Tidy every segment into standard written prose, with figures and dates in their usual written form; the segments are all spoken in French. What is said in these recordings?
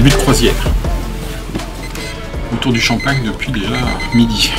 Début de croisière. Autour du Champagne depuis déjà midi.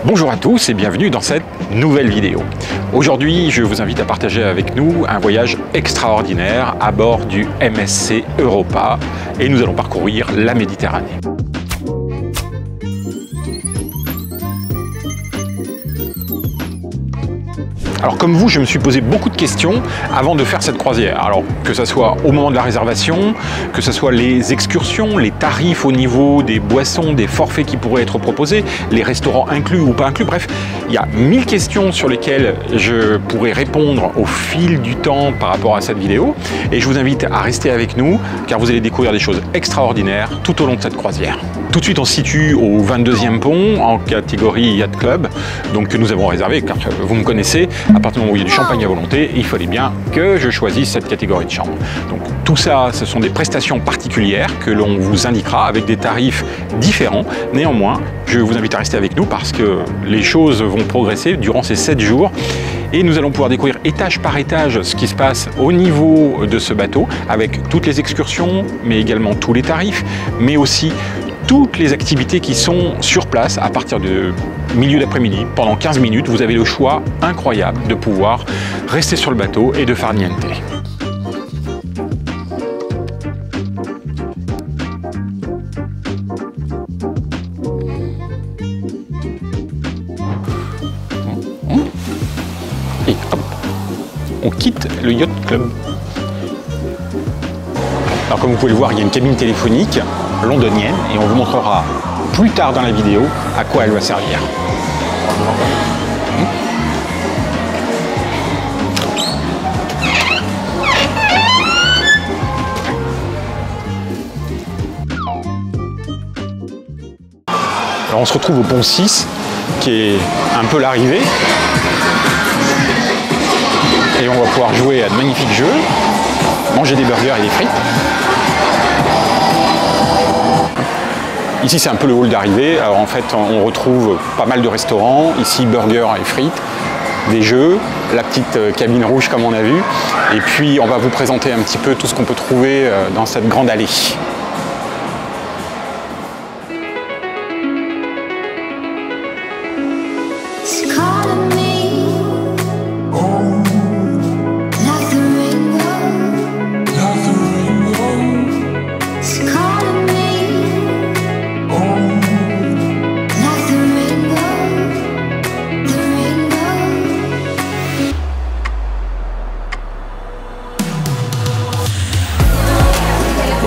Bonjour à tous et bienvenue dans cette nouvelle vidéo. Aujourd'hui, je vous invite à partager avec nous un voyage extraordinaire à bord du MSC Europa et nous allons parcourir la Méditerranée. Alors comme vous, je me suis posé beaucoup de questions avant de faire cette croisière. Alors que ce soit au moment de la réservation, que ce soit les excursions, les tarifs au niveau des boissons, des forfaits qui pourraient être proposés, les restaurants inclus ou pas inclus, bref, il y a 1000 questions sur lesquelles je pourrais répondre au fil du temps par rapport à cette vidéo. Et je vous invite à rester avec nous car vous allez découvrir des choses extraordinaires tout au long de cette croisière. Tout de suite, on se situe au 22e pont en catégorie Yacht Club, donc que nous avons réservé car vous me connaissez. À partir du moment où il y a du champagne à volonté, il fallait bien que je choisisse cette catégorie de chambre. Donc tout ça, ce sont des prestations particulières que l'on vous indiquera avec des tarifs différents. Néanmoins, je vous invite à rester avec nous parce que les choses vont progresser durant ces 7 jours. Et nous allons pouvoir découvrir étage par étage ce qui se passe au niveau de ce bateau, avec toutes les excursions, mais également tous les tarifs, mais aussi toutes les activités qui sont sur place à partir de milieu d'après-midi. Pendant 15 minutes, vous avez le choix incroyable de pouvoir rester sur le bateau et de far niente. Et hop, on quitte le Yacht Club. Alors comme vous pouvez le voir, il y a une cabine téléphonique londonienne et on vous montrera plus tard dans la vidéo à quoi elle va servir. Alors on se retrouve au pont 6 qui est un peu l'arrivée et on va pouvoir jouer à de magnifiques jeux, manger des burgers et des frites. Ici, c'est un peu le hall d'arrivée. Alors en fait, on retrouve pas mal de restaurants. Ici, burgers et frites, des jeux, la petite cabine rouge comme on a vu. Et puis, on va vous présenter un petit peu tout ce qu'on peut trouver dans cette grande allée.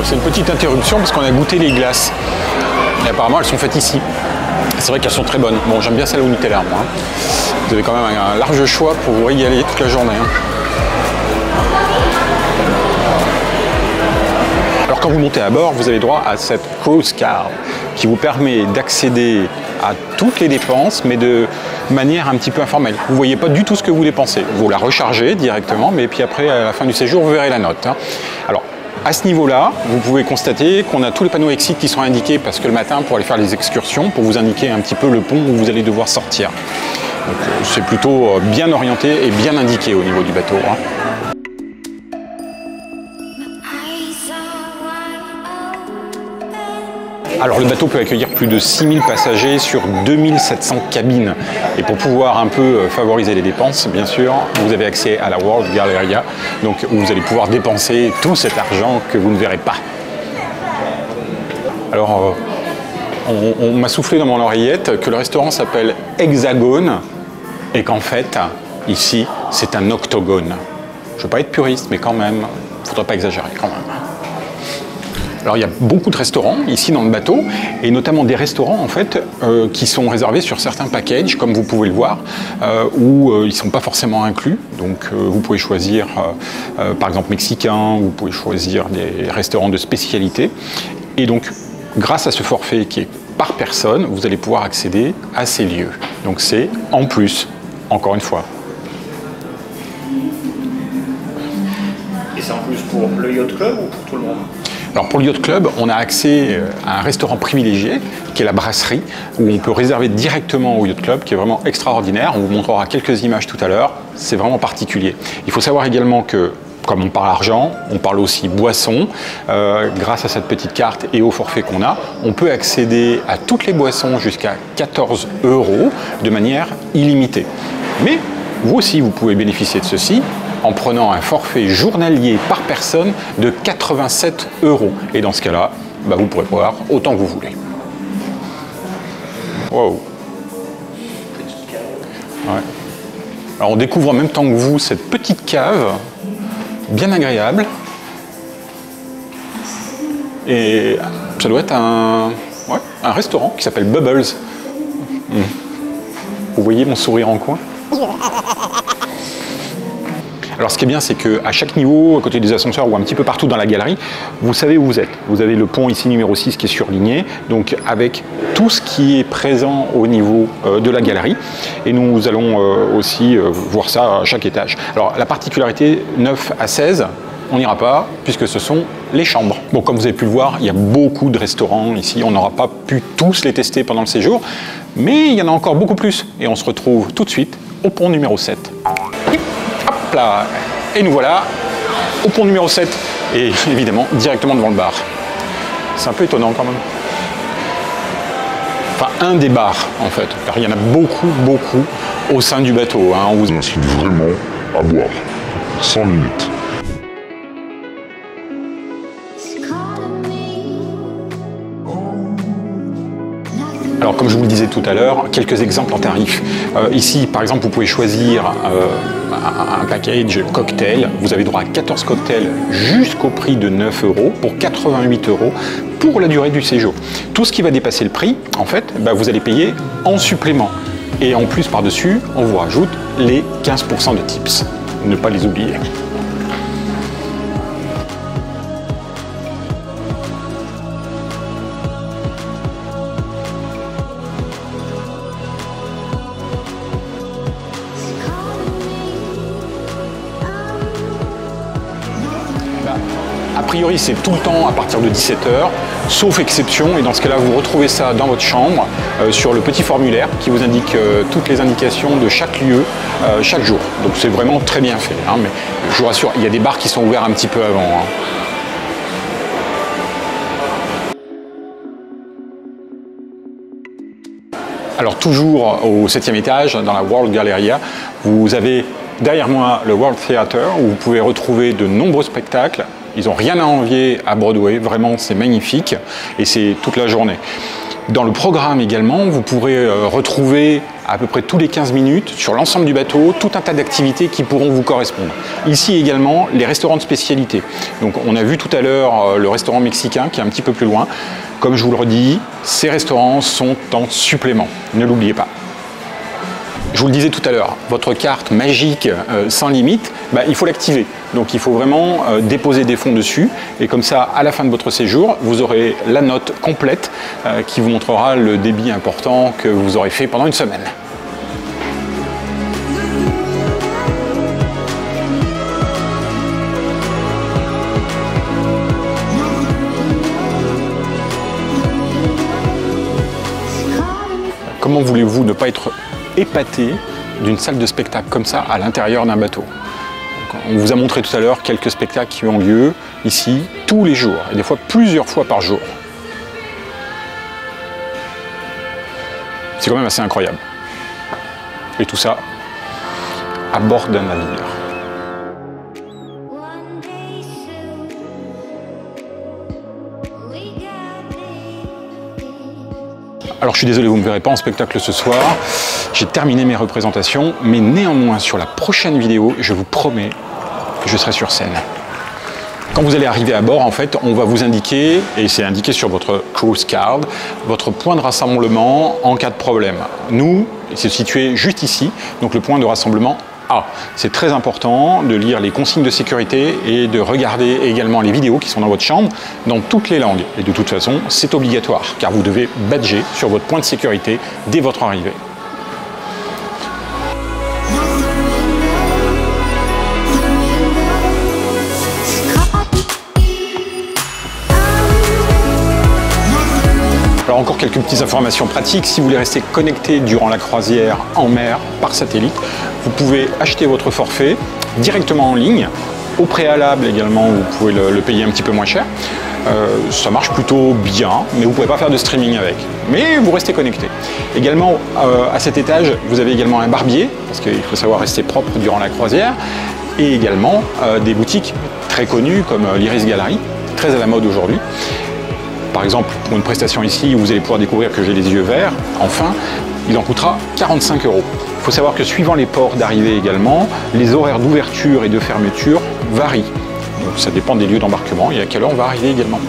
C'est une petite interruption parce qu'on a goûté les glaces. Et apparemment, elles sont faites ici. C'est vrai qu'elles sont très bonnes. Bon, j'aime bien celle au Nutella, moi. Vous avez quand même un large choix pour vous régaler toute la journée. Alors, quand vous montez à bord, vous avez droit à cette cruise card qui vous permet d'accéder à toutes les dépenses, mais de manière un petit peu informelle. Vous ne voyez pas du tout ce que vous dépensez. Vous la rechargez directement, mais puis après, à la fin du séjour, vous verrez la note. Alors, à ce niveau-là, vous pouvez constater qu'on a tous les panneaux exit qui sont indiqués parce que le matin, pour aller faire les excursions, pour vous indiquer un petit peu le pont où vous allez devoir sortir. C'est plutôt bien orienté et bien indiqué au niveau du bateau. Alors le bateau peut accueillir plus de 6000 passagers sur 2700 cabines. Et pour pouvoir un peu favoriser les dépenses, bien sûr, vous avez accès à la World Galleria, donc où vous allez pouvoir dépenser tout cet argent que vous ne verrez pas. Alors, on m'a soufflé dans mon oreillette que le restaurant s'appelle Hexagone et qu'en fait, ici, c'est un octogone. Je ne veux pas être puriste, mais quand même, il ne faudrait pas exagérer quand même. Alors il y a beaucoup de restaurants ici dans le bateau, et notamment des restaurants en fait qui sont réservés sur certains packages, comme vous pouvez le voir, où ils ne sont pas forcément inclus. Donc vous pouvez choisir par exemple mexicain, vous pouvez choisir des restaurants de spécialité. Et donc grâce à ce forfait qui est par personne, vous allez pouvoir accéder à ces lieux. Donc c'est en plus, encore une fois. Et c'est en plus pour le Yacht Club ou pour tout le monde? Alors pour le Yacht Club, on a accès à un restaurant privilégié, qui est la brasserie, où on peut réserver directement au Yacht Club, qui est vraiment extraordinaire. On vous montrera quelques images tout à l'heure, c'est vraiment particulier. Il faut savoir également que, comme on parle argent, on parle aussi boissons. Grâce à cette petite carte et au forfait qu'on a, on peut accéder à toutes les boissons jusqu'à 14 € de manière illimitée. Mais vous aussi, vous pouvez bénéficier de ceci en prenant un forfait journalier par personne de 87 €. Et dans ce cas-là, vous pourrez boire autant que vous voulez. Wow. Ouais. Alors on découvre en même temps que vous cette petite cave, bien agréable. Et ça doit être un restaurant qui s'appelle Bubbles. Vous voyez mon sourire en coin? Alors ce qui est bien, c'est qu'à chaque niveau, à côté des ascenseurs ou un petit peu partout dans la galerie, vous savez où vous êtes. Vous avez le pont ici numéro 6 qui est surligné, donc avec tout ce qui est présent au niveau de la galerie. Et nous allons aussi voir ça à chaque étage. Alors la particularité 9 à 16, on n'ira pas puisque ce sont les chambres. Bon, comme vous avez pu le voir, il y a beaucoup de restaurants ici. On n'aura pas pu tous les tester pendant le séjour, mais il y en a encore beaucoup plus. Et on se retrouve tout de suite au pont numéro 7. Hop là. Et nous voilà au pont numéro 7 et évidemment directement devant le bar. C'est un peu étonnant quand même. Enfin, un des bars en fait, car il y en a beaucoup au sein du bateau. Hein. On vous incite vraiment à boire, sans limite. Alors comme je vous le disais tout à l'heure, quelques exemples en tarifs. Ici par exemple vous pouvez choisir un package cocktail. Vous avez droit à 14 cocktails jusqu'au prix de 9 € pour 88 € pour la durée du séjour. Tout ce qui va dépasser le prix, en fait, vous allez payer en supplément. Et en plus par-dessus, on vous rajoute les 15% de tips. Ne pas les oublier. A priori, c'est tout le temps à partir de 17 h, sauf exception, et dans ce cas-là, vous retrouvez ça dans votre chambre, sur le petit formulaire qui vous indique toutes les indications de chaque lieu, chaque jour. Donc c'est vraiment très bien fait, hein, mais je vous rassure, il y a des bars qui sont ouverts un petit peu avant. Hein. Alors toujours au 7e étage, dans la World Galleria, vous avez derrière moi le World Theatre, où vous pouvez retrouver de nombreux spectacles. Ils n'ont rien à envier à Broadway, vraiment c'est magnifique et c'est toute la journée. Dans le programme également, vous pourrez retrouver à peu près tous les 15 minutes sur l'ensemble du bateau tout un tas d'activités qui pourront vous correspondre. Ici également les restaurants de spécialité. Donc on a vu tout à l'heure le restaurant mexicain qui est un petit peu plus loin. Comme je vous le redis, ces restaurants sont en supplément, ne l'oubliez pas. Je vous le disais tout à l'heure, votre carte magique sans limite, il faut l'activer. Donc il faut vraiment déposer des fonds dessus et comme ça, à la fin de votre séjour, vous aurez la note complète qui vous montrera le débit important que vous aurez fait pendant une semaine. Comment voulez-vous ne pas être épaté d'une salle de spectacle comme ça à l'intérieur d'un bateau? Donc, on vous a montré tout à l'heure quelques spectacles qui ont lieu ici tous les jours et des fois plusieurs fois par jour. C'est quand même assez incroyable. Et tout ça à bord d'un navire. Alors je suis désolé, vous ne me verrez pas en spectacle ce soir. J'ai terminé mes représentations, mais néanmoins sur la prochaine vidéo, je vous promets que je serai sur scène. Quand vous allez arriver à bord, en fait, on va vous indiquer, et c'est indiqué sur votre cruise card, votre point de rassemblement en cas de problème. Nous, c'est situé juste ici, donc le point de rassemblement A. C'est très important de lire les consignes de sécurité et de regarder également les vidéos qui sont dans votre chambre dans toutes les langues. Et de toute façon, c'est obligatoire, car vous devez badger sur votre point de sécurité dès votre arrivée. Alors encore quelques petites informations pratiques. Si vous voulez rester connecté durant la croisière en mer par satellite, vous pouvez acheter votre forfait directement en ligne. Au préalable également, vous pouvez le payer un petit peu moins cher. Ça marche plutôt bien, mais vous ne pouvez pas faire de streaming avec. Mais vous restez connecté. Également, à cet étage, vous avez également un barbier, parce qu'il faut savoir rester propre durant la croisière, et également des boutiques très connues comme l'Iris Gallery, très à la mode aujourd'hui. Par exemple, pour une prestation ici, où vous allez pouvoir découvrir que j'ai les yeux verts, enfin, il en coûtera 45 €. Il faut savoir que suivant les ports d'arrivée également, les horaires d'ouverture et de fermeture varient. Donc ça dépend des lieux d'embarquement et à quelle heure on va arriver également.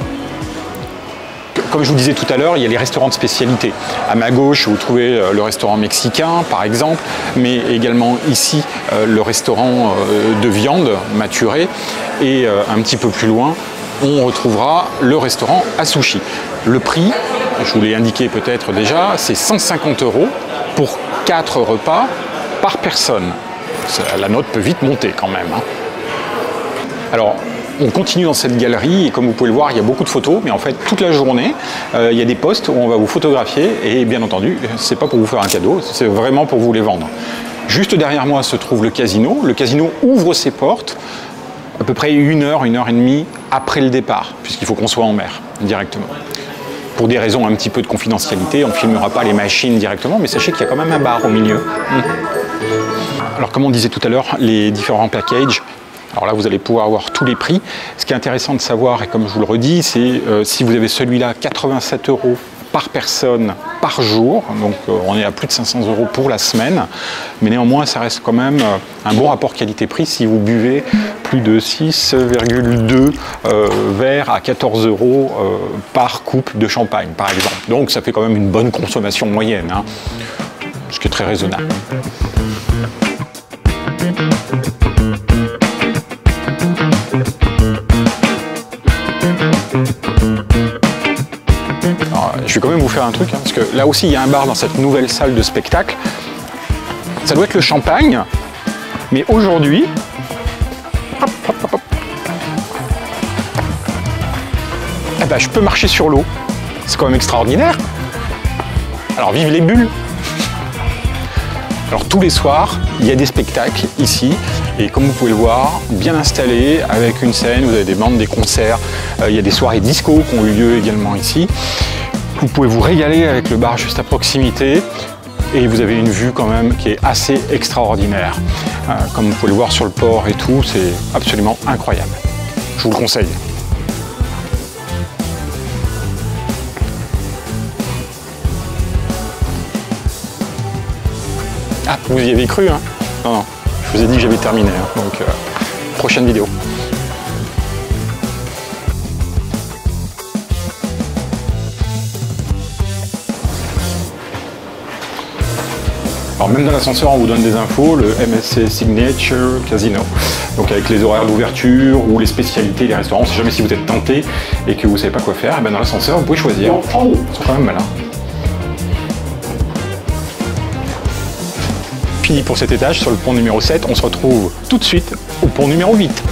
Comme je vous disais tout à l'heure, il y a les restaurants de spécialité. À ma gauche, vous trouvez le restaurant mexicain, par exemple, mais également ici, le restaurant de viande maturée. Et un petit peu plus loin, on retrouvera le restaurant à sushi. Le prix, je vous l'ai indiqué peut-être déjà, c'est 150 € pour 4 repas par personne. La note peut vite monter quand même. Alors, on continue dans cette galerie et comme vous pouvez le voir, il y a beaucoup de photos, mais en fait, toute la journée, il y a des postes où on va vous photographier et bien entendu, c'est pas pour vous faire un cadeau, c'est vraiment pour vous les vendre. Juste derrière moi se trouve le casino. Le casino ouvre ses portes à peu près 1 heure, 1 heure et demie après le départ, puisqu'il faut qu'on soit en mer directement. Pour des raisons un petit peu de confidentialité, on ne filmera pas les machines directement, mais sachez qu'il y a quand même un bar au milieu. Alors comme on disait tout à l'heure, les différents packages, alors là vous allez pouvoir avoir tous les prix. Ce qui est intéressant de savoir, et comme je vous le redis, c'est si vous avez celui-là, 87 € par personne par jour, donc on est à plus de 500 € pour la semaine, mais néanmoins ça reste quand même un bon rapport qualité-prix si vous buvez plus de 6,2 verres à 14 € par coupe de champagne par exemple. Donc ça fait quand même une bonne consommation moyenne, hein, ce qui est très raisonnable. Alors, je vais quand même vous faire un truc, hein, parce que là aussi il y a un bar dans cette nouvelle salle de spectacle. Ça doit être le champagne, mais aujourd'hui, eh ben, je peux marcher sur l'eau. C'est quand même extraordinaire. Alors vive les bulles. Alors tous les soirs, il y a des spectacles ici, et comme vous pouvez le voir, bien installés, avec une scène, vous avez des bandes, des concerts, il y a des soirées disco qui ont eu lieu également ici. Vous pouvez vous régaler avec le bar juste à proximité, et vous avez une vue quand même qui est assez extraordinaire. Comme vous pouvez le voir sur le port et tout, c'est absolument incroyable. Je vous le conseille. Ah, vous y avez cru, hein? Non, non, je vous ai dit que j'avais terminé, hein. Donc prochaine vidéo. Alors même dans l'ascenseur, on vous donne des infos, le MSC Signature Casino. Donc avec les horaires d'ouverture ou les spécialités, les restaurants, on ne sait jamais si vous êtes tenté et que vous ne savez pas quoi faire, et ben dans l'ascenseur, vous pouvez choisir. Ils sont quand même malins. Fini pour cet étage, sur le pont numéro 7, on se retrouve tout de suite au pont numéro 8.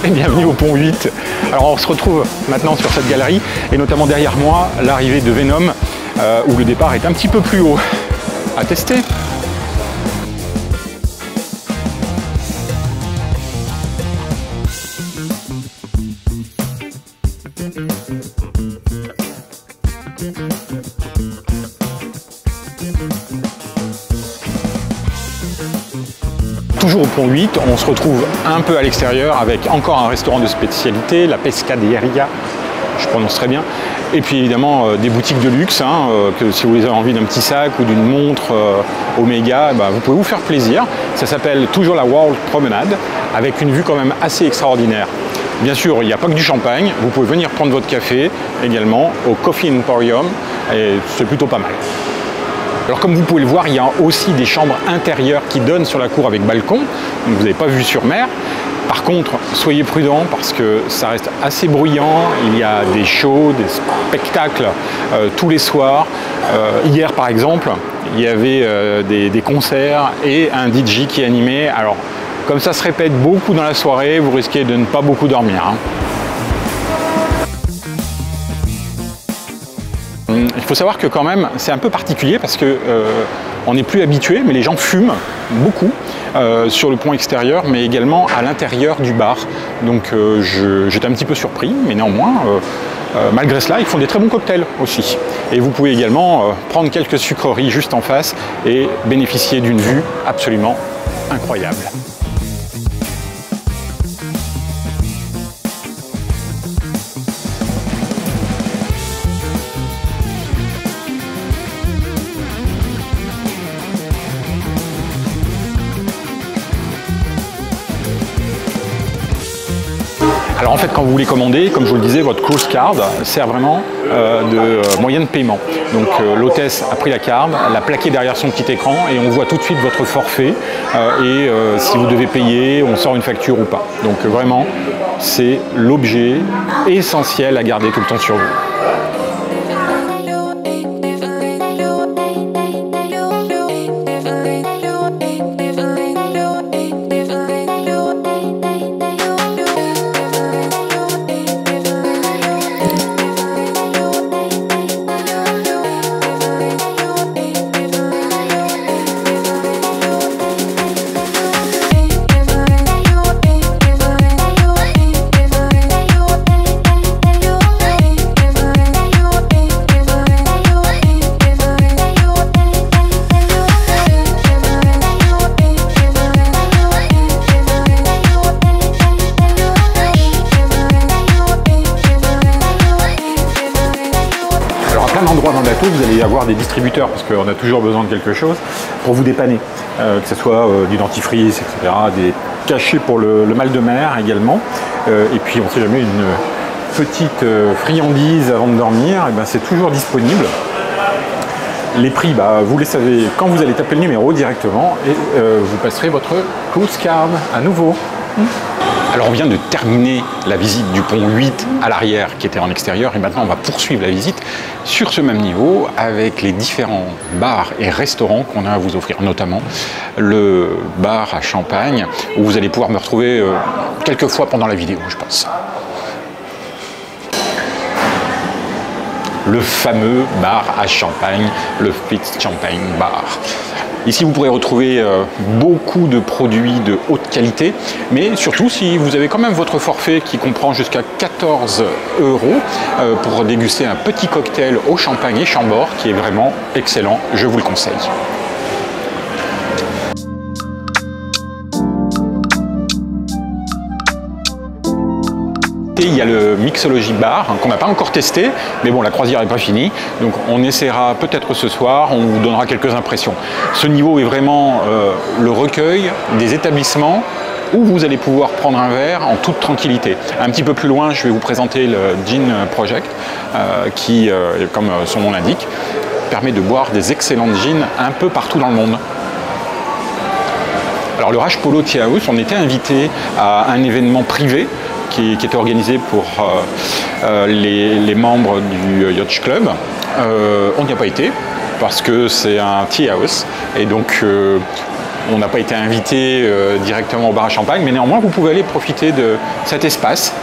Et bienvenue au pont 8. Alors on se retrouve maintenant sur cette galerie, et notamment derrière moi, l'arrivée de Venom, où le départ est un petit peu plus haut. À tester. Toujours au pont 8, on se retrouve un peu à l'extérieur avec encore un restaurant de spécialité, la Pescaderia, je prononce très bien, Et puis évidemment des boutiques de luxe, hein, que si vous avez envie d'un petit sac ou d'une montre Omega, vous pouvez vous faire plaisir. Ça s'appelle toujours la World Promenade, avec une vue quand même assez extraordinaire. Bien sûr, il n'y a pas que du champagne, vous pouvez venir prendre votre café également au Coffee Emporium, et c'est plutôt pas mal. Alors comme vous pouvez le voir, il y a aussi des chambres intérieures qui donnent sur la cour avec balcon, donc vous n'avez pas vue sur mer. Par contre, soyez prudents parce que ça reste assez bruyant, il y a des shows, des spectacles tous les soirs. Hier par exemple, il y avait des concerts et un DJ qui animait. Alors comme ça se répète beaucoup dans la soirée, vous risquez de ne pas beaucoup dormir, hein. Il faut savoir que quand même c'est un peu particulier parce que on n'est plus habitué, mais les gens fument beaucoup sur le pont extérieur, mais également à l'intérieur du bar. Donc j'étais un petit peu surpris, mais néanmoins, malgré cela, ils font des très bons cocktails aussi. Et vous pouvez également prendre quelques sucreries juste en face et bénéficier d'une vue absolument incroyable. Alors en fait, quand vous voulez commander, comme je vous le disais, votre cruise card sert vraiment de moyen de paiement. Donc l'hôtesse a pris la carte, l'a plaqué derrière son petit écran et on voit tout de suite votre forfait et si vous devez payer, on sort une facture ou pas. Donc vraiment, c'est l'objet essentiel à garder tout le temps sur vous. Dans le bateau, vous allez avoir des distributeurs parce qu'on a toujours besoin de quelque chose pour vous dépanner, que ce soit du dentifrice, etc., des cachets pour le mal de mer également, et puis on ne sait jamais une petite friandise avant de dormir, et c'est toujours disponible. Les prix, vous les savez quand vous allez taper le numéro directement et vous passerez votre cruise card à nouveau. Alors on vient de terminer la visite du pont 8 à l'arrière qui était en extérieur et maintenant on va poursuivre la visite sur ce même niveau avec les différents bars et restaurants qu'on a à vous offrir, notamment le bar à champagne où vous allez pouvoir me retrouver quelques fois pendant la vidéo, je pense. Le fameux bar à champagne, le Fitz Champagne Bar. Ici, vous pourrez retrouver beaucoup de produits de haute qualité, mais surtout si vous avez quand même votre forfait qui comprend jusqu'à 14 € pour déguster un petit cocktail au champagne et Chambord qui est vraiment excellent, je vous le conseille. Il y a le Mixology Bar qu'on n'a pas encore testé, mais bon, la croisière n'est pas finie, donc on essaiera peut-être ce soir, on vous donnera quelques impressions. Ce niveau est vraiment le recueil des établissements où vous allez pouvoir prendre un verre en toute tranquillité. Un petit peu plus loin, je vais vous présenter le Gin Project qui, comme son nom l'indique, permet de boire des excellentes gins un peu partout dans le monde. Alors le Raj Polo Tea House, on était invité à un événement privé qui était organisé pour les membres du Yacht Club. On n'y a pas été parce que c'est un tea house et donc on n'a pas été invité directement au bar à champagne, mais néanmoins vous pouvez aller profiter de cet espace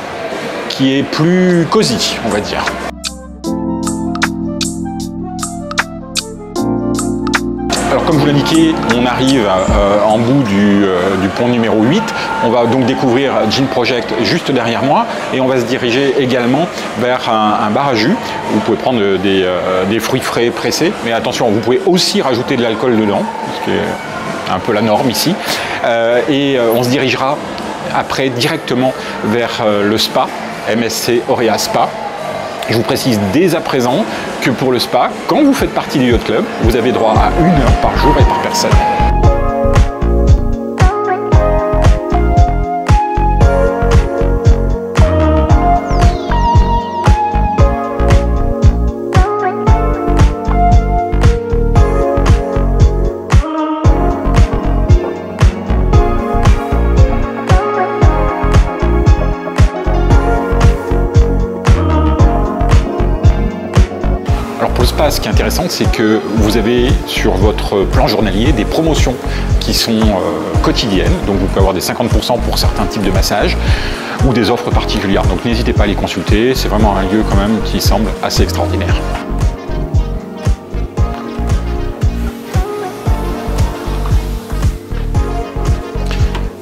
qui est plus cosy, on va dire. Alors comme je vous l'indiquais, on arrive en bout du pont numéro 8. On va donc découvrir Gin Project juste derrière moi et on va se diriger également vers un bar à jus où vous pouvez prendre des fruits frais pressés. Mais attention, vous pouvez aussi rajouter de l'alcool dedans, ce qui est un peu la norme ici. Et on se dirigera après directement vers le spa, MSC Aurea Spa. Je vous précise dès à présent que pour le spa, quand vous faites partie du Yacht Club, vous avez droit à 1 heure par jour et par personne. Ce qui est intéressant, c'est que vous avez sur votre plan journalier des promotions qui sont quotidiennes. Donc vous pouvez avoir des 50% pour certains types de massages ou des offres particulières. Donc n'hésitez pas à les consulter. C'est vraiment un lieu quand même qui semble assez extraordinaire.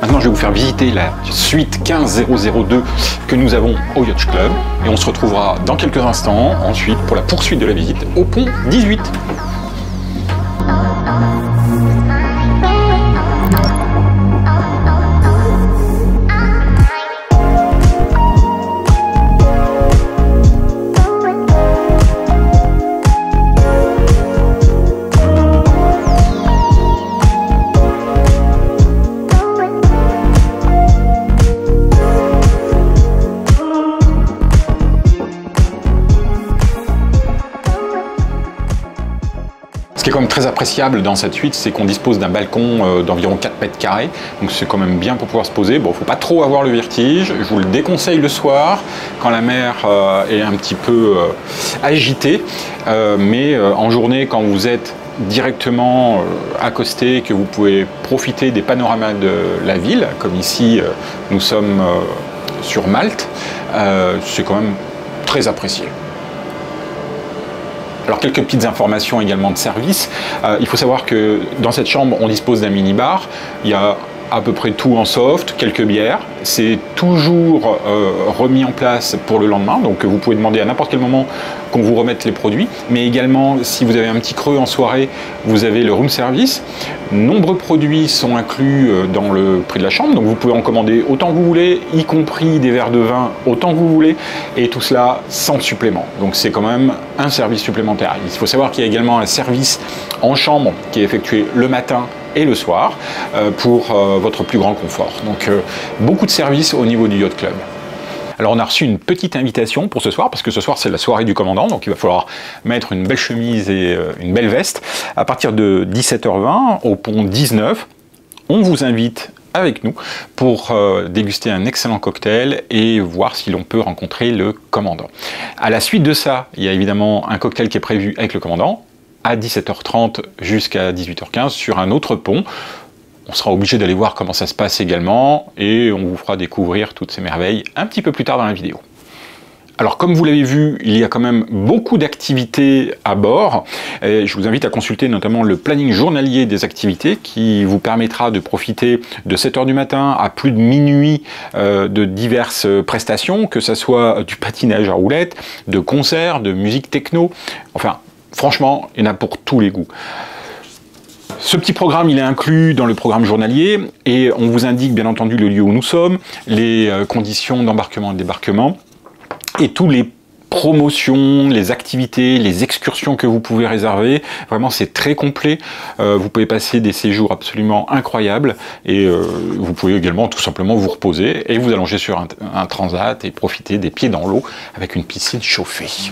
Maintenant, je vais vous faire visiter la suite 15002 que nous avons au Yacht Club. Et on se retrouvera dans quelques instants, ensuite, pour la poursuite de la visite au pont 18. Ce qui est quand même très appréciable dans cette suite, c'est qu'on dispose d'un balcon d'environ 4 mètres carrés, donc c'est quand même bien pour pouvoir se poser. Bon, il ne faut pas trop avoir le vertige, je vous le déconseille le soir, quand la mer est un petit peu agitée, mais en journée, quand vous êtes directement accosté, que vous pouvez profiter des panoramas de la ville, comme ici nous sommes sur Malte, c'est quand même très apprécié. Alors quelques petites informations également de service. Il faut savoir que dans cette chambre, on dispose d'un mini-bar. Il y a à peu près tout en soft, quelques bières. C'est toujours remis en place pour le lendemain, donc vous pouvez demander à n'importe quel moment qu'on vous remette les produits. Mais également, si vous avez un petit creux en soirée, vous avez le room service. Nombreux produits sont inclus dans le prix de la chambre, donc vous pouvez en commander autant que vous voulez, y compris des verres de vin autant que vous voulez, et tout cela sans supplément. Donc c'est quand même un service supplémentaire. Il faut savoir qu'il y a également un service en chambre qui est effectué le matin et le soir pour votre plus grand confort. Donc beaucoup de services au niveau du Yacht Club. Alors on a reçu une petite invitation pour ce soir, parce que ce soir c'est la soirée du commandant, donc il va falloir mettre une belle chemise et une belle veste. À partir de 17h20 au pont 19, on vous invite avec nous pour déguster un excellent cocktail et voir si l'on peut rencontrer le commandant. À la suite de ça, il y a évidemment un cocktail qui est prévu avec le commandant à 17h30 jusqu'à 18h15 sur un autre pont. On sera obligé d'aller voir comment ça se passe également et on vous fera découvrir toutes ces merveilles un petit peu plus tard dans la vidéo. Alors comme vous l'avez vu, il y a quand même beaucoup d'activités à bord. Et je vous invite à consulter notamment le planning journalier des activités qui vous permettra de profiter de 7h du matin à plus de minuit de diverses prestations, que ce soit du patinage à roulettes, de concerts, de musique techno, enfin franchement, il y en a pour tous les goûts. Ce petit programme, il est inclus dans le programme journalier et on vous indique bien entendu le lieu où nous sommes, les conditions d'embarquement et de débarquement et tous les promotions, les activités, les excursions que vous pouvez réserver. Vraiment, c'est très complet. Vous pouvez passer des séjours absolument incroyables et vous pouvez également tout simplement vous reposer et vous allonger sur un transat et profiter des pieds dans l'eau avec une piscine chauffée.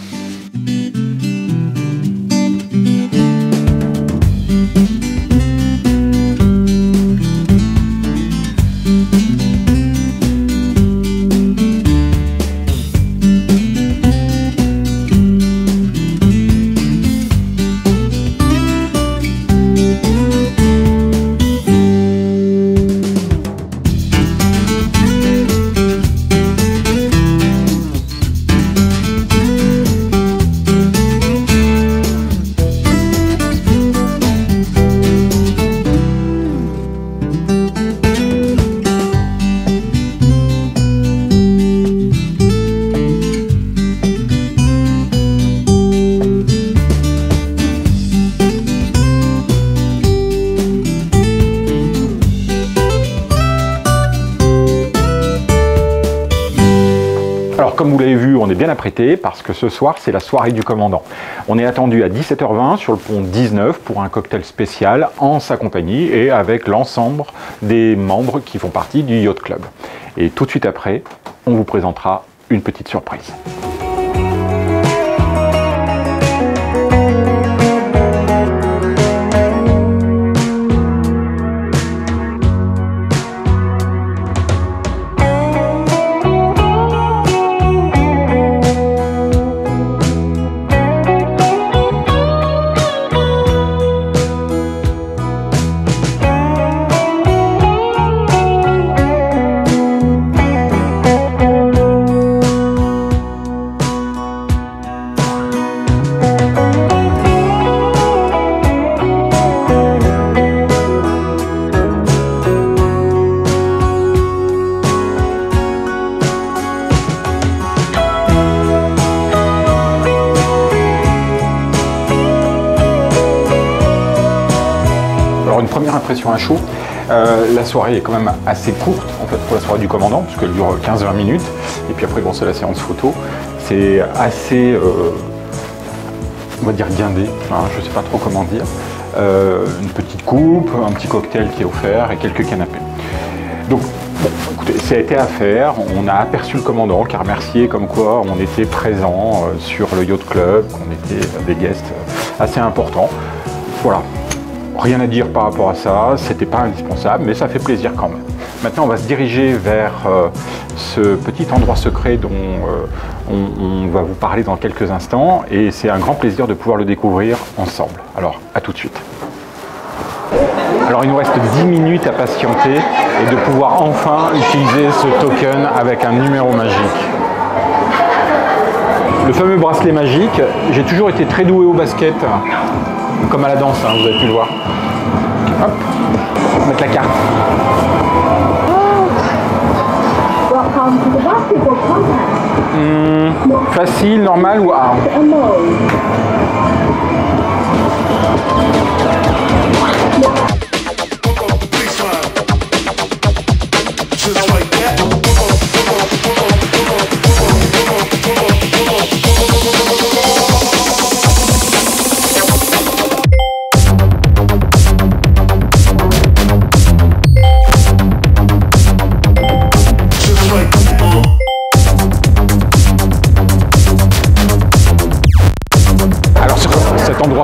comme vous l'avez vu, on est bien apprêté parce que ce soir, c'est la soirée du commandant. On est attendu à 17h20 sur le pont 19 pour un cocktail spécial en sa compagnie et avec l'ensemble des membres qui font partie du Yacht Club. Et tout de suite après, on vous présentera une petite surprise. Alors une première impression à chaud, la soirée est quand même assez courte en fait pour la soirée du commandant, puisqu'elle dure 15-20 minutes, et puis après bon, c'est la séance photo, c'est assez, on va dire guindé, hein, je ne sais pas trop comment dire, une petite coupe, un petit cocktail qui est offert et quelques canapés. Donc bon, écoutez, ça a été à faire, on a aperçu le commandant qui a remercié comme quoi on était présent sur le Yacht Club, qu'on était des guests assez importants, voilà. Rien à dire par rapport à ça, c'était pas indispensable, mais ça fait plaisir quand même. Maintenant, on va se diriger vers ce petit endroit secret dont on va vous parler dans quelques instants, et c'est un grand plaisir de pouvoir le découvrir ensemble. Alors, à tout de suite. Alors, il nous reste 10 minutes à patienter et de pouvoir enfin utiliser ce token avec un numéro magique. Le fameux bracelet magique, j'ai toujours été très doué au basket, comme à la danse, hein, vous avez pu le voir. Hop, on va mettre la carte. Facile, normal ou hard?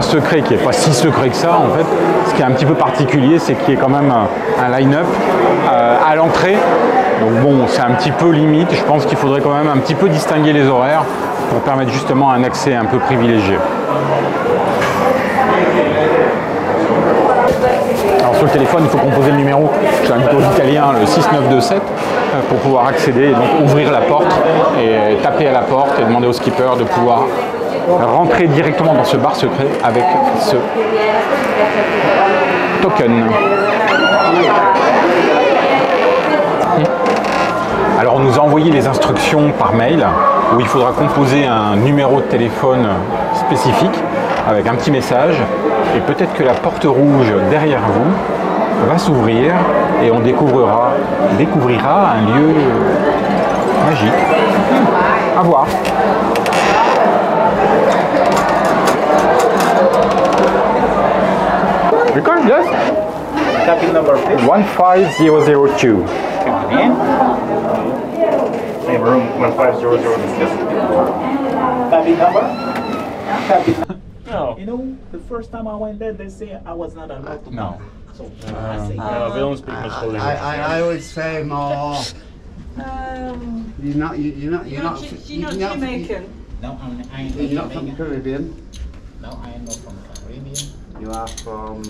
Secret qui n'est pas si secret que ça en fait, ce qui est un petit peu particulier, c'est qu'il y a quand même un line-up à l'entrée, donc bon, c'est un petit peu limite, je pense qu'il faudrait quand même un petit peu distinguer les horaires pour permettre justement un accès un peu privilégié. Alors sur le téléphone, il faut composer le numéro, c'est un numéro italien, le 6927, pour pouvoir accéder, et donc ouvrir la porte et taper à la porte et demander au skipper de pouvoir rentrer directement dans ce bar secret avec ce token. Alors on nous a envoyé les instructions par mail où il faudra composer un numéro de téléphone spécifique avec un petit message, et peut-être que la porte rouge derrière vous va s'ouvrir et on découvrira un lieu magique. À voir. Record, yes? Cabin number, please. 15002. Come in. Same room, 1500. Cabin number? Cabin. No. You know, the first time I went there, they say I was not allowed to. No. So I say, we don't speak much Polish. I would say more. You're not Jamaican. No, I'm You're not from Jamaican. Caribbean. No, I am not from Caribbean. You are from.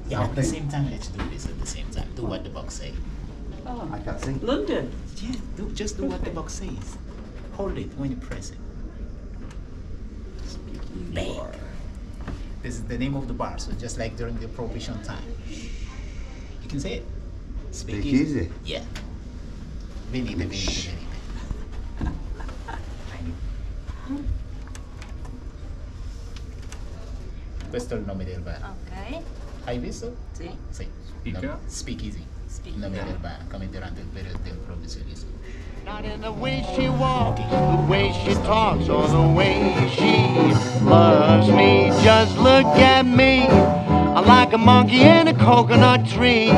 Yeah, at the same time, let's do this at the same time. Do what the box say. I can't see. London. Yeah, just do what the box says. Hold it when you press it. Bang. This is the name of the bar, so just like during the prohibition time. You can say it. Speak easy. Yeah. Venite. Questo è il nome del bar. Ok. Hai visto? Sì. Sì. Speaker? No, speak easy. non vedere bene, come durante il periodo del provvisorismo. Not in the way she walks, the way she talks, or the way she loves me. Just look at me, I'm like a monkey in a coconut tree.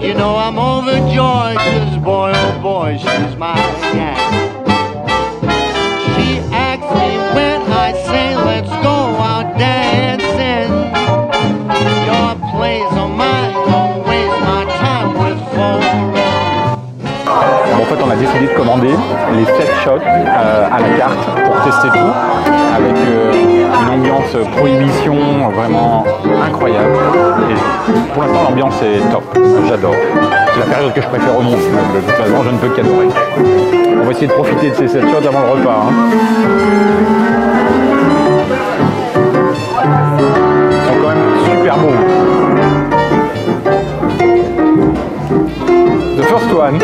You know I'm overjoyed, 'cause boy, oh boy, she's my gal. She asks me when I say let's go out dancing. Your place or mine, don't waste my time with four. En fait, on a décidé de commander les 7 shots à la carte pour tester tout, avec une ambiance prohibition vraiment incroyable. Et pour l'instant, l'ambiance est top, j'adore. C'est la période que je préfère au monde, de toute façon, je ne peux qu'adorer. On va essayer de profiter de ces 7 shots avant le repas. Hein. Ils sont quand même super beaux. The first one.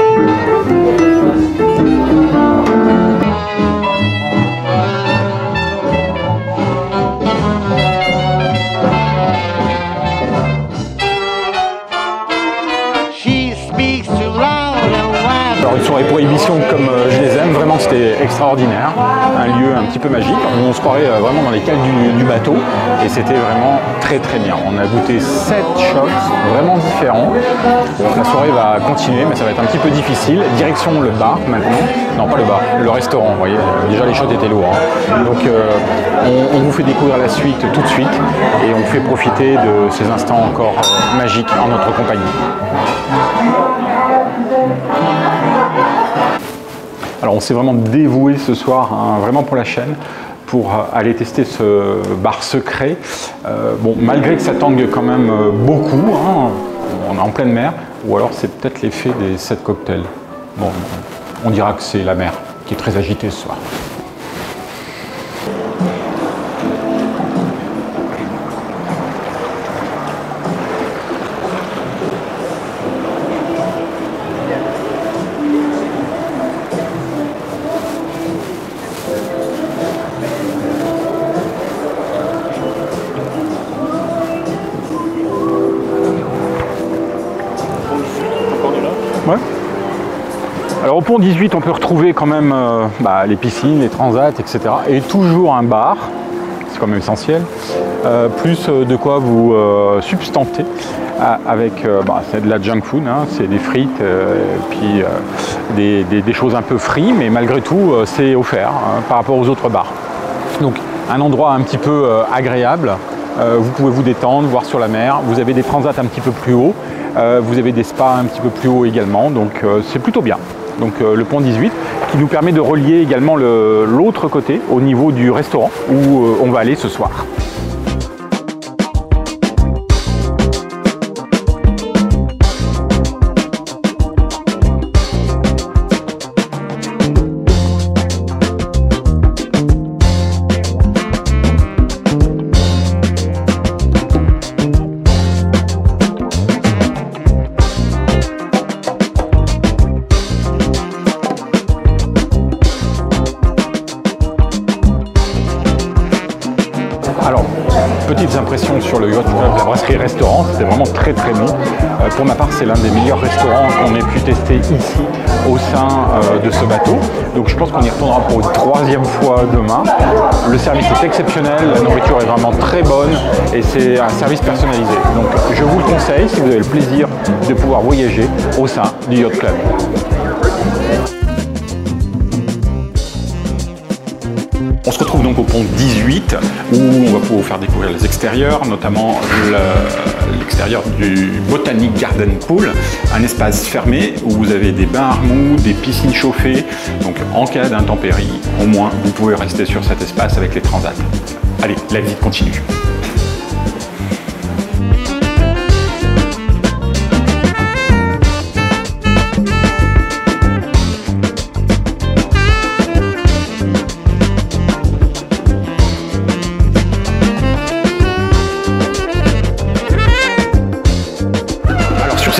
Alors une soirée prohibition comme je les aime, vraiment c'était extraordinaire, un lieu un petit peu magique, on se croirait vraiment dans les cales du bateau et c'était vraiment très bien. On a goûté 7 shots vraiment différents, la soirée va continuer mais ça va être un petit peu difficile, direction le bar maintenant, non pas le bar, le restaurant, vous voyez, déjà les shots étaient lourds, hein. Donc on vous fait découvrir la suite tout de suite et on vous fait profiter de ces instants encore magiques en notre compagnie. Alors on s'est vraiment dévoué ce soir, hein, vraiment pour la chaîne, pour aller tester ce bar secret. Bon, malgré que ça tangue quand même beaucoup, hein, on est en pleine mer, ou alors c'est peut-être l'effet des 7 cocktails. Bon, on dira que c'est la mer qui est très agitée ce soir. Ouais. Alors au pont 18, on peut retrouver quand même les piscines, les transats, etc. Et toujours un bar, c'est quand même essentiel. Plus de quoi vous substanter avec c'est de la junk food, hein, c'est des frites, puis des choses un peu frites, mais malgré tout c'est offert hein, par rapport aux autres bars. Donc un endroit un petit peu agréable, vous pouvez vous détendre, voir sur la mer, vous avez des transats un petit peu plus haut. Vous avez des spas un petit peu plus haut également, donc c'est plutôt bien. Donc le pont 18 qui nous permet de relier également l'autre côté au niveau du restaurant où on va aller ce soir. Alors, petites impressions sur le Yacht Club, la brasserie restaurant, c'était vraiment très bon. Pour ma part, c'est l'un des meilleurs restaurants qu'on ait pu tester ici au sein de ce bateau. Donc je pense qu'on y retournera pour une 3e fois demain. Le service est exceptionnel, la nourriture est vraiment très bonne et c'est un service personnalisé. Donc je vous le conseille si vous avez le plaisir de pouvoir voyager au sein du Yacht Club. On se retrouve donc au pont 18 où on va pouvoir vous faire découvrir les extérieurs, notamment l'extérieur du Botanic Garden Pool, un espace fermé où vous avez des bains à remous, des piscines chauffées, donc en cas d'intempérie, au moins vous pouvez rester sur cet espace avec les transats. Allez, la visite continue.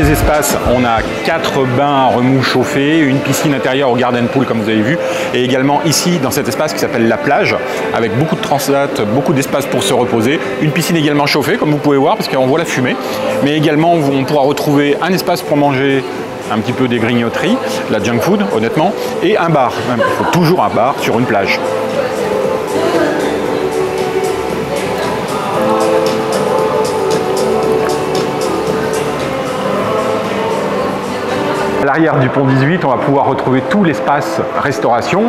ces espaces, on a 4 bains à remous chauffés, une piscine intérieure au garden pool comme vous avez vu, et également ici dans cet espace qui s'appelle la plage, avec beaucoup de transat, beaucoup d'espace pour se reposer, une piscine également chauffée comme vous pouvez voir parce qu'on voit la fumée, mais également on pourra retrouver un espace pour manger un petit peu des grignoteries, la junk food honnêtement, et un bar. Il faut toujours un bar sur une plage. À l'arrière du pont 18, on va pouvoir retrouver tout l'espace restauration,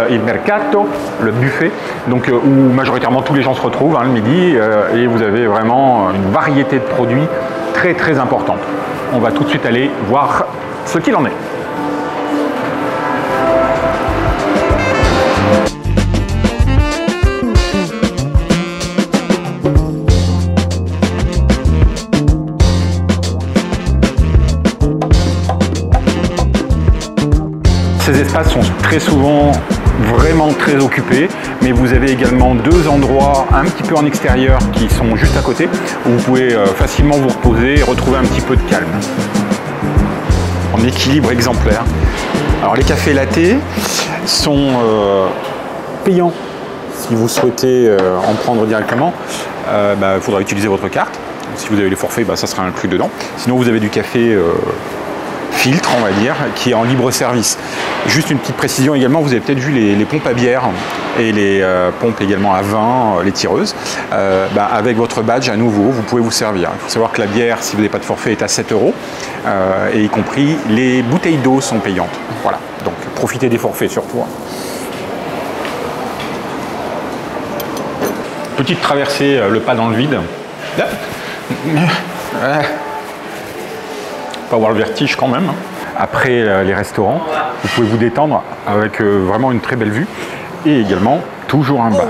il mercato, le buffet, donc, où majoritairement tous les gens se retrouvent le midi, et vous avez vraiment une variété de produits très très importante. On va tout de suite aller voir ce qu'il en est. Ces espaces sont très souvent vraiment très occupés, mais vous avez également 2 endroits un petit peu en extérieur qui sont juste à côté, où vous pouvez facilement vous reposer et retrouver un petit peu de calme. En équilibre exemplaire. Alors les cafés latte sont payants si vous souhaitez en prendre directement. Il faudra utiliser votre carte. Si vous avez les forfaits, ça sera inclus dedans. Sinon vous avez du café filtre, on va dire, qui est en libre service. Juste une petite précision également, vous avez peut-être vu les pompes à bière et les pompes également à vin, les tireuses. Avec votre badge à nouveau, vous pouvez vous servir. Il faut savoir que la bière, si vous n'avez pas de forfait, est à 7 €, et y compris les bouteilles d'eau sont payantes. Voilà, donc profitez des forfaits surtout. Petite traversée, le pas dans le vide. Pas avoir le vertige quand même. Après les restaurants, vous pouvez vous détendre avec vraiment une très belle vue et également toujours un bar.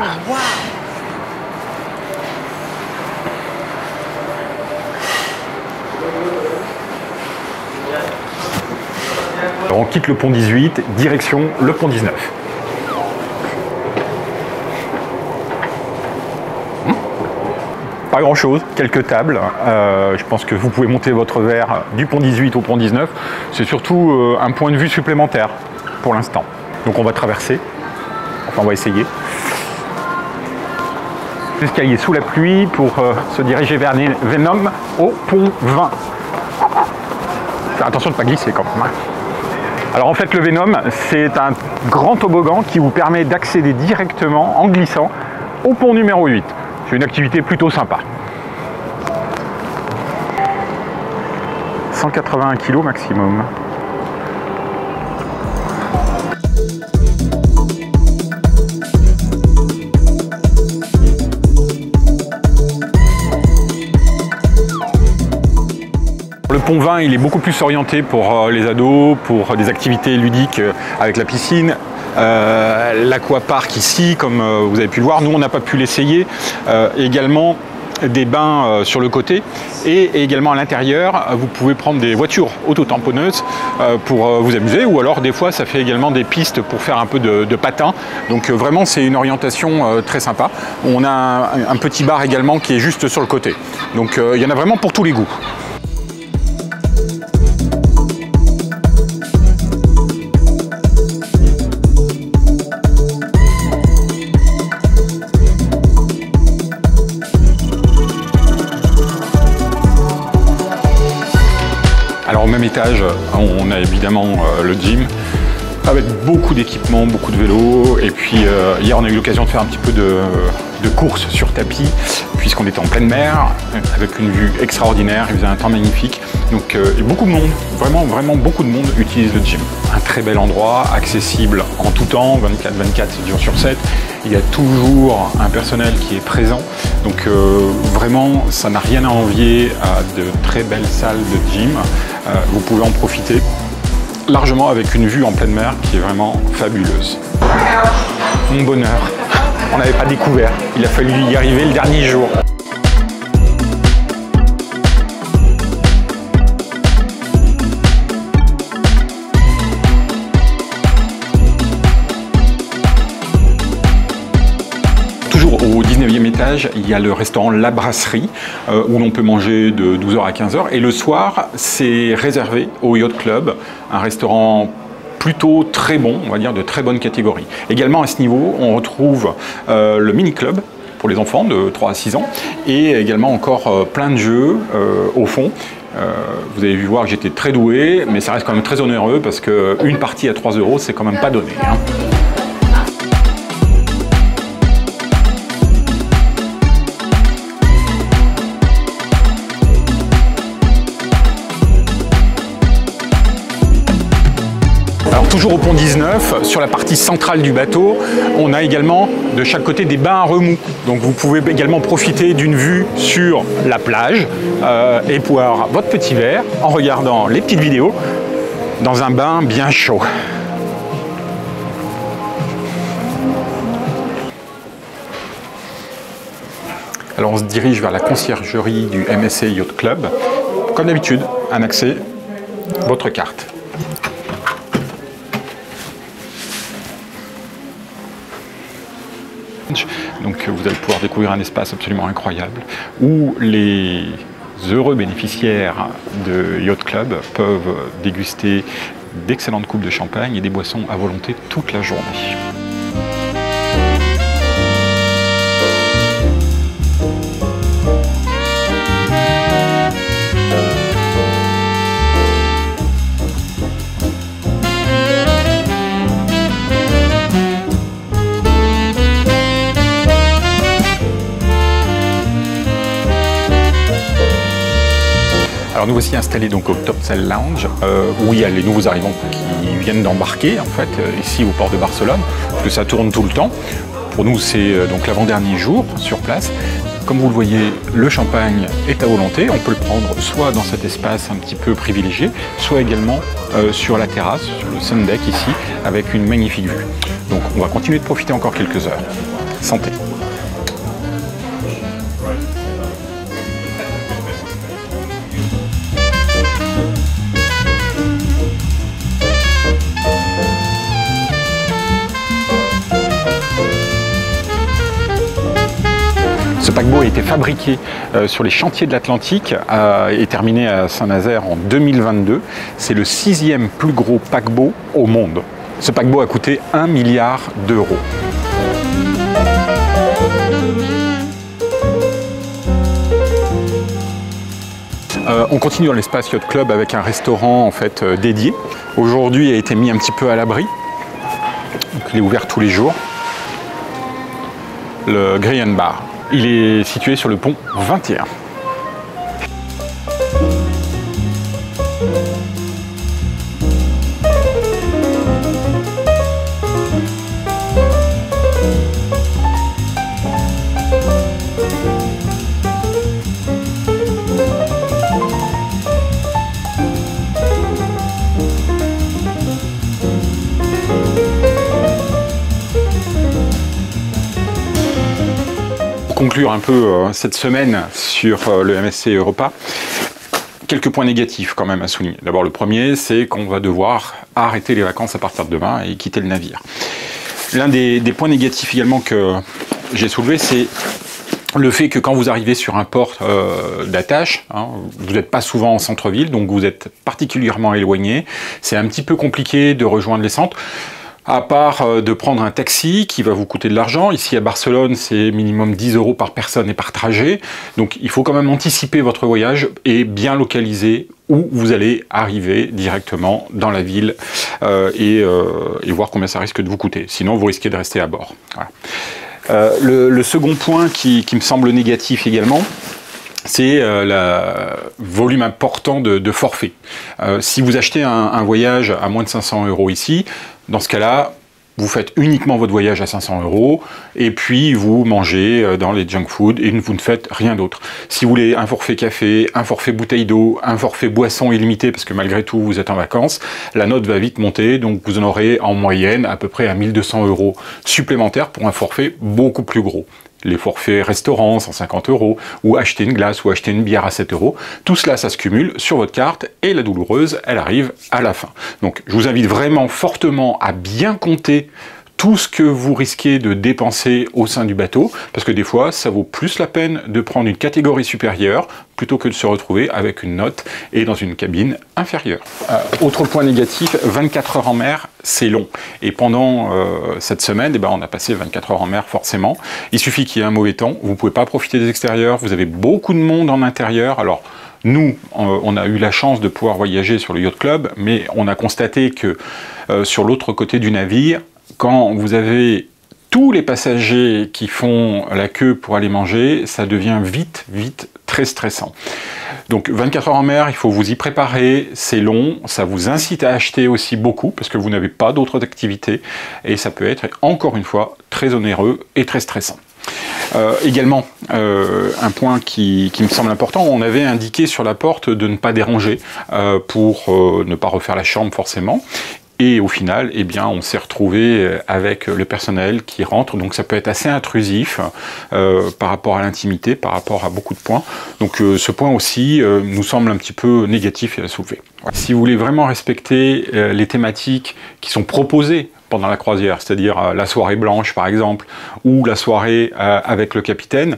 Alors on quitte le pont 18, direction le pont 19. Pas grand chose, quelques tables. Je pense que vous pouvez monter votre verre du pont 18 au pont 19. C'est surtout un point de vue supplémentaire pour l'instant. Donc on va traverser, enfin on va essayer. L'escalier sous la pluie pour se diriger vers Venom au pont 20. Faire attention de ne pas glisser quand même. Alors en fait le Venom, c'est un grand toboggan qui vous permet d'accéder directement en glissant au pont numéro 8. C'est une activité plutôt sympa. 181 kg maximum. Le pont 20, il est beaucoup plus orienté pour les ados, pour des activités ludiques avec la piscine. L'aquapark ici, comme vous avez pu le voir, nous on n'a pas pu l'essayer. Également des bains sur le côté et également à l'intérieur, vous pouvez prendre des voitures auto-tamponneuses pour vous amuser, ou alors des fois ça fait également des pistes pour faire un peu de patin. Donc vraiment c'est une orientation très sympa. On a un petit bar également qui est juste sur le côté. Donc il y en a vraiment pour tous les goûts. Alors au même étage, on a évidemment le gym avec beaucoup d'équipements, beaucoup de vélos. Et puis hier on a eu l'occasion de faire un petit peu de course sur tapis puisqu'on était en pleine mer avec une vue extraordinaire, il faisait un temps magnifique. Donc beaucoup de monde, vraiment beaucoup de monde utilise le gym. Un très bel endroit, accessible en tout temps, 24/24, 7 jours sur 7. Il y a toujours un personnel qui est présent. Donc vraiment, ça n'a rien à envier à de très belles salles de gym. Vous pouvez en profiter largement avec une vue en pleine mer qui est vraiment fabuleuse. Mon bonheur, on n'avait pas découvert. Il a fallu y arriver le dernier jour. Toujours au 19e étage, plage, il y a le restaurant La Brasserie, où l'on peut manger de 12h à 15h. Et le soir, c'est réservé au Yacht Club, un restaurant plutôt très bon, on va dire de très bonne catégorie. Également à ce niveau, on retrouve le mini-club pour les enfants de 3 à 6 ans, et également encore plein de jeux au fond. Vous avez vu voir que j'étais très doué, mais ça reste quand même très onéreux parce qu'une partie à 3 €, c'est quand même pas donné, hein. Alors toujours au pont 19, sur la partie centrale du bateau, on a également de chaque côté des bains à remous. Donc vous pouvez également profiter d'une vue sur la plage et boire votre petit verre en regardant les petites vidéos dans un bain bien chaud. Alors on se dirige vers la conciergerie du MSC Yacht Club. Comme d'habitude, un accès, votre carte. Donc vous allez pouvoir découvrir un espace absolument incroyable où les heureux bénéficiaires de Yacht Club peuvent déguster d'excellentes coupes de champagne et des boissons à volonté toute la journée. Alors nous voici installés donc au Topsail Lounge, où il y a les nouveaux arrivants qui viennent d'embarquer en fait ici au port de Barcelone, parce que ça tourne tout le temps. Pour nous c'est donc l'avant-dernier jour sur place. Comme vous le voyez, le champagne est à volonté. On peut le prendre soit dans cet espace un petit peu privilégié, soit également sur la terrasse, sur le sun deck ici, avec une magnifique vue. Donc on va continuer de profiter encore quelques heures. Santé! Ce paquebot a été fabriqué sur les chantiers de l'Atlantique et terminé à Saint-Nazaire en 2022. C'est le 6e plus gros paquebot au monde. Ce paquebot a coûté 1 milliard d'euros. On continue dans l'espace Yacht Club avec un restaurant en fait dédié. Aujourd'hui, il a été mis un petit peu à l'abri. Il est ouvert tous les jours. Le Grill & Bar. Il est situé sur le pont 21. Conclure un peu cette semaine sur le MSC Europa, quelques points négatifs quand même à souligner. D'abord le premier, c'est qu'on va devoir arrêter les vacances à partir de demain et quitter le navire. L'un des points négatifs également que j'ai soulevé, c'est le fait que quand vous arrivez sur un port d'attache, hein, vous n'êtes pas souvent en centre-ville, donc vous êtes particulièrement éloigné. C'est un petit peu compliqué de rejoindre les centres. À part de prendre un taxi qui va vous coûter de l'argent. Ici à Barcelone, c'est minimum 10 € par personne et par trajet. Donc il faut quand même anticiper votre voyage et bien localiser où vous allez arriver directement dans la ville et voir combien ça risque de vous coûter. Sinon, vous risquez de rester à bord. Voilà. Le second point qui me semble négatif également, c'est le volume important de forfaits. Si vous achetez un voyage à moins de 500 € ici, dans ce cas-là, vous faites uniquement votre voyage à 500 € et puis vous mangez dans les junk food et vous ne faites rien d'autre. Si vous voulez un forfait café, un forfait bouteille d'eau, un forfait boisson illimité, parce que malgré tout vous êtes en vacances, la note va vite monter, donc vous en aurez en moyenne à peu près à 1200 € supplémentaires pour un forfait beaucoup plus gros. Les forfaits restaurants, 150 € ou acheter une glace ou acheter une bière à 7 €. Tout cela, ça se cumule sur votre carte et la douloureuse, elle arrive à la fin. Donc, je vous invite vraiment fortement à bien compter tout ce que vous risquez de dépenser au sein du bateau, parce que des fois, ça vaut plus la peine de prendre une catégorie supérieure plutôt que de se retrouver avec une note et dans une cabine inférieure. Autre point négatif, 24 heures en mer, c'est long. Et pendant cette semaine, on a passé 24 heures en mer forcément. Il suffit qu'il y ait un mauvais temps, vous ne pouvez pas profiter des extérieurs, vous avez beaucoup de monde en intérieur. Alors, nous, on a eu la chance de pouvoir voyager sur le Yacht Club, mais on a constaté que sur l'autre côté du navire, quand vous avez tous les passagers qui font la queue pour aller manger, ça devient vite très stressant. Donc 24 heures en mer, il faut vous y préparer, c'est long, ça vous incite à acheter aussi beaucoup, parce que vous n'avez pas d'autres activités, et ça peut être, encore une fois, très onéreux et très stressant. Également, un point qui me semble important, on avait indiqué sur la porte de ne pas déranger pour ne pas refaire la chambre forcément. Et au final, on s'est retrouvé avec le personnel qui rentre, donc ça peut être assez intrusif par rapport à l'intimité, par rapport à beaucoup de points. Donc ce point aussi nous semble un petit peu négatif et à soulever. Voilà. Si vous voulez vraiment respecter les thématiques qui sont proposées pendant la croisière, c'est-à-dire la soirée blanche par exemple, ou la soirée avec le capitaine,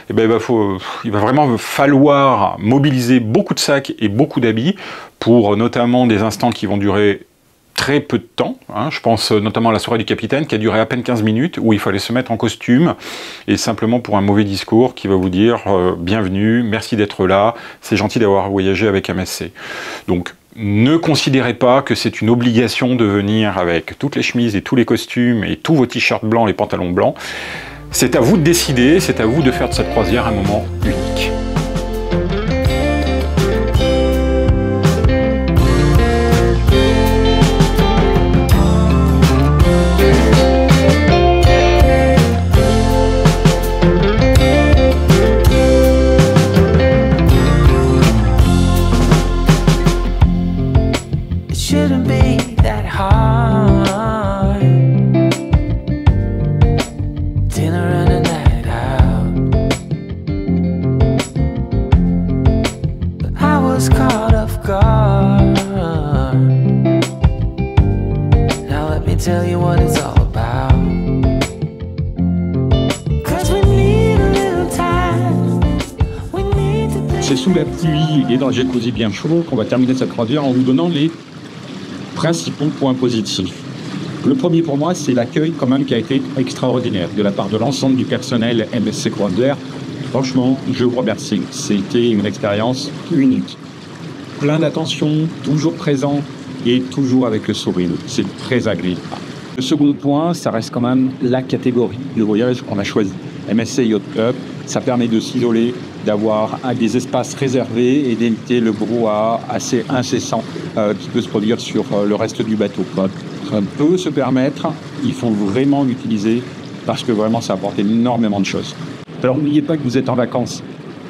il va vraiment falloir mobiliser beaucoup de sacs et beaucoup d'habits pour notamment des instants qui vont durer très peu de temps, je pense notamment à la soirée du capitaine qui a duré à peine 15 minutes où il fallait se mettre en costume et simplement pour un mauvais discours qui va vous dire bienvenue, merci d'être là, c'est gentil d'avoir voyagé avec MSC. Donc ne considérez pas que c'est une obligation de venir avec toutes les chemises et tous les costumes et tous vos t-shirts blancs, les pantalons blancs. C'est à vous de décider, c'est à vous de faire de cette croisière un moment unique. Shouldn't be that hard. Dinner and a night out. But I was caught off guard. Now let me tell you what it's all about. 'Cause we need a little time. We need to. C'est sous la pluie et dans le jacuzzi bien chaud qu'on va terminer cette croisière en vous donnant les principaux points positifs. Le premier pour moi, c'est l'accueil quand même qui a été extraordinaire de la part de l'ensemble du personnel MSC Croisière. Franchement, je vous remercie. C'était une expérience unique. Plein d'attention, toujours présent et toujours avec le sourire. C'est très agréable. Le second point, ça reste quand même la catégorie de voyage qu'on a choisi. MSC Yacht Club, ça permet de s'isoler, d'avoir des espaces réservés et d'éviter le brouhaha assez incessant qui peut se produire sur le reste du bateau. On peut se permettre, il faut vraiment l'utiliser parce que vraiment ça apporte énormément de choses. Alors n'oubliez pas que vous êtes en vacances.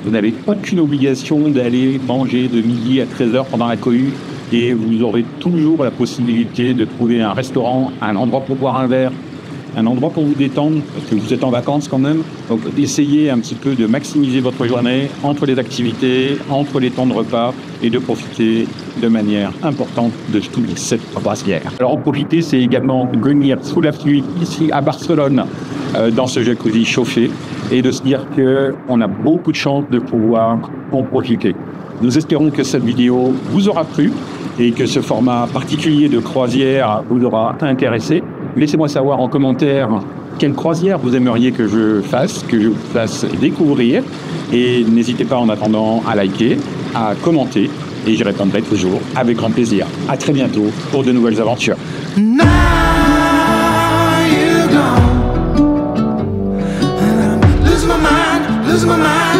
Vous n'avez aucune obligation d'aller manger de midi à 13h pendant la cohue et vous aurez toujours la possibilité de trouver un restaurant, un endroit pour boire un verre, un endroit pour vous détendre, parce que vous êtes en vacances quand même. Donc essayez un petit peu de maximiser votre journée entre les activités, entre les temps de repas et de profiter de manière importante de toute cette croisière. Alors en profiter, c'est également venir sous la pluie ici à Barcelone dans ce jacuzzi chauffé et de se dire qu'on a beaucoup de chance de pouvoir en profiter. Nous espérons que cette vidéo vous aura plu et que ce format particulier de croisière vous aura intéressé. Laissez-moi savoir en commentaire quelle croisière vous aimeriez que je fasse découvrir. Et n'hésitez pas en attendant à liker, à commenter et j'y répondrai toujours avec grand plaisir. À très bientôt pour de nouvelles aventures. Now you're gone. Losing my mind.